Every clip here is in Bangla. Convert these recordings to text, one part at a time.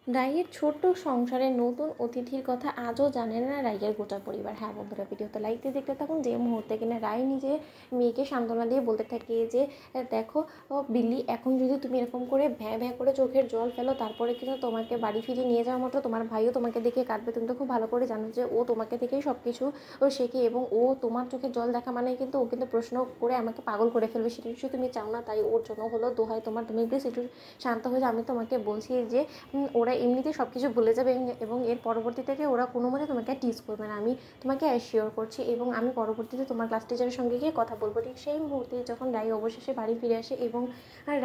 রাইয়ের ছোট্ট সংসারে নতুন অতিথির কথা আজও জানে না রাইয়ের গোটা পরিবার। হ্যাঁ বন্ধুরা, ভিডিওতে লাইক দিয়ে দেখতে থাকুন। যে মুহূর্তে কিনা রায় নিজে মেয়েকে সান্ত্বনা দিয়ে বলতে থাকে যে দেখো বিল্লি, এখন যদি তুমি এরকম করে ভ্যাঁ ভ্যাঁ করে চোখের জল ফেলো, তারপরে কিন্তু তোমাকে বাড়ি ফিরিয়ে নিয়ে যাওয়া মাত্র তোমার ভাইও তোমাকে দেখে কাঁদবে। তুমি তো খুব ভালো করে জানো যে ও তোমাকে দেখেই সব কিছু ও শেখে, এবং ও তোমার চোখের জল দেখা মানে কিন্তু ও কিন্তু প্রশ্ন করে আমাকে পাগল করে ফেলবে। সেটা নিশ্চয়ই তুমি চাও না। তাই ওর জন্য হলো দোহাই তোমার, তুমি প্লিজ একটু শান্ত হয়ে যাও। আমি তোমাকে বলছি যে ওরা এমনিতেই সব কিছু ভুলে যাবে, এবং এর পরবর্তী থেকে ওরা কোনো মতে তোমাকে টিজ করবে না, আমি তোমাকে অ্যাসিওর করছি। এবং আমি পরবর্তীতে তোমার ক্লাস টিচারের সঙ্গে গিয়ে কথা বলবো। ঠিক সেই মুহূর্তে যখন রাই অবশেষে বাড়ি ফিরে আসে, এবং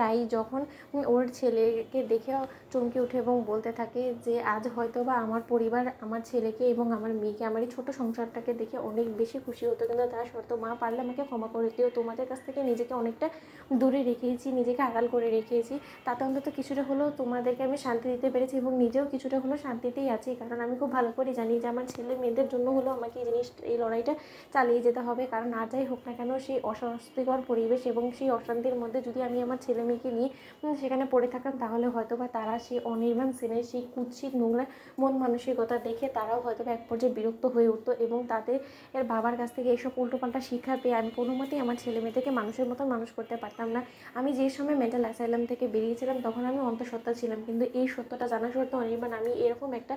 রাই যখন ওর ছেলেকে দেখে চমকে ওঠে এবং বলতে থাকে যে আজ হয়তো বা আমার পরিবার আমার ছেলেকে এবং আমার মেয়েকে, আমার এই ছোটো সংসারটাকে দেখে অনেক বেশি খুশি হতো, কিন্তু তার সত্ত্বেও মা পারলে আমাকে ক্ষমা করে দিও। তোমাদের কাছ থেকে নিজেকে অনেকটা দূরে রেখেছি, নিজেকে আড়াল করে রেখেছি, তাতে অন্তত কিছুটা হলেও তোমাদেরকে আমি শান্তি দিতে পেরেছি, এবং নিজেও কিছুটা হলেও শান্তিতেই আছি। কারণ আমি খুব ভালো করে জানি যে আমার ছেলে মেয়েদের জন্য হলেও আমাকে এই লড়াইটা চালিয়ে যেতে হবে। কারণ আর যাই হোক না কেন, সেই অস্বস্তিকর পরিবেশ এবং সেই অশান্তির মধ্যে যদি আমি আমার ছেলে মেয়েকে নিয়ে সেখানে পড়ে থাকতাম, তাহলে হয়তো বা তারা সেই অনির্বাণ সেনের সেই কুৎসিত নোংরা মন মানসিকতা দেখে তারাও হয়তো বা এক পর্যায়ে বিরক্ত হয়ে উঠতো, এবং তাদের এর বাবার কাছ থেকে এইসব উল্টোপাল্টা শিক্ষা পেয়ে আমি কোনো মতেই আমার ছেলে মেয়েদেরকে মানুষের মতো মানুষ করতে পারতাম না। আমি যে সময় মেন্টাল অ্যাসাইলাম থেকে বেরিয়েছিলাম তখন আমি অন্তঃসত্ত্বা ছিলাম, কিন্তু এই সত্যটা জানা সত্ত্বেও অনির্বাণ আমি এরকম একটা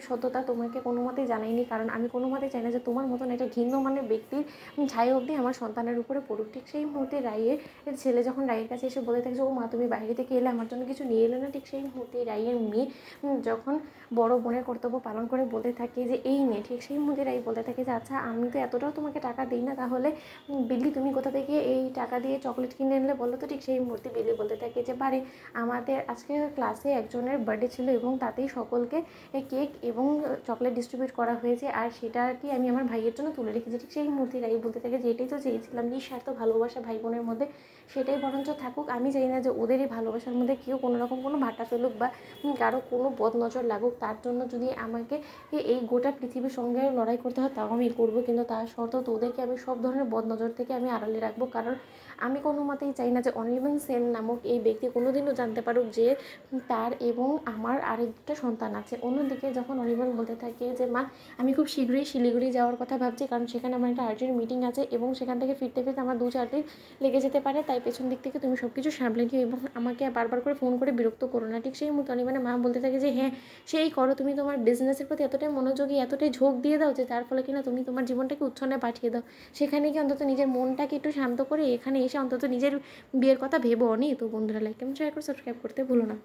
সত্যতা তোমাকে কোনো মতেই জানাইনি। কারণ আমি কোনো মতেই চাই না যে তোমার মতন একটা ঘৃণ্য মানের ব্যক্তির ছায়া অবধি আমার সন্তানের উপরে পড়ুক। ঠিক সেই মুহূর্তে রাইয়ের ছেলে যখন রাইয়ের কাছে এসে বলে থাকে যে ও মা, তুমি বাইরে থেকে এলে, আমার জন্য কিছু নিয়ে এলে না। ঠিক সেই মুহূর্তে রাইয়ের মেয়ে যখন বড় বোনের কর্তব্য পালন করে বলতে থাকে যে এই মেয়ে, ঠিক সেই মুহূর্তে রাই বলতে থাকে যে আচ্ছা, আমি তো এতটাও তোমাকে টাকা দিই না, তাহলে বিল্লি তুমি কোথা থেকে এই টাকা দিয়ে চকলেট কিনে আনলে বলো তো। ঠিক সেই মুহূর্তে বিল্লি বলতে থাকে যে বাড়ি আমাদের আজকে ক্লাসে একজনের বার্থডে ছিল, এবং তাতেই সকলকে কেক এবং চকলেট ডিস্ট্রিবিউট করা হয়েছে, আর সেটা কি আমি আমার ভাইয়ের জন্য তুলে রেখেছি। ঠিক সেই মুহূর্তে রাই বলতে থাকে যে এটাই তো চেয়েছিলাম, নিঃস্বার্থ ভালোবাসা ভাই বোনের মধ্যে, সেটাই বরঞ্চ থাকুক। আমি চাই না যে ওদের এই ভালোবাসার মধ্যে কেউ কোনো রকম কোনো ভাটা ফেলুক বা কারো কোনো বদনজর লাগুক। তার জন্য যদি আমাকে এই গোটা পৃথিবীর সঙ্গে লড়াই করতে হয় তাও আমি করবো, কিন্তু তার সত্ত্বেও তোদেরকে আমি সব ধরনের বদনজর থেকে আমি আড়ালে রাখবো। কারণ আমি কোনো মতেই চাই না যে অনির্বাণ সেন নামক এই ব্যক্তি কোনোদিনও জানতে পারুক যে তার এবং আমার আরেকটা সন্তান আছে। অন্যদিকে যখন অনির্বাণ বলতে থাকে যে মা, আমি খুব শীঘ্রই শিলিগুড়ি যাওয়ার কথা ভাবছি, কারণ সেখানে আমার একটা আর্জেন্ট মিটিং আছে, এবং সেখান থেকে ফিরতে ফিরতে আমার 2-4 দিন লেগে যেতে পারে। তাই পেছন দিক থেকে তুমি সব কিছু সামলে নিও, এবং আমাকে বারবার করে ফোন করে বিরক্ত করো না। ঠিক সেই মুহূর্তে অনির্বাণের মা বলতে থাকে যে হ্যাঁ, সেই করো, তুমি তোমার বিজনেসের প্রতি এতটাই মনোযোগী, এতটাই ঝোঁক দিয়ে দাও যে যার ফলে কিনা তুমি তোমার জীবনটাকে উচ্ছন্নে পাঠিয়ে দাও। সেখানে গিয়ে অন্তত নিজের মনটাকে একটু শান্ত করে এখানে এসে অন্তত নিজের বিয়ের কথা ভেবো নি। তো বন্ধুরা, লাইক এবং শেয়ার করে সাবস্ক্রাইব করতে ভুলো না।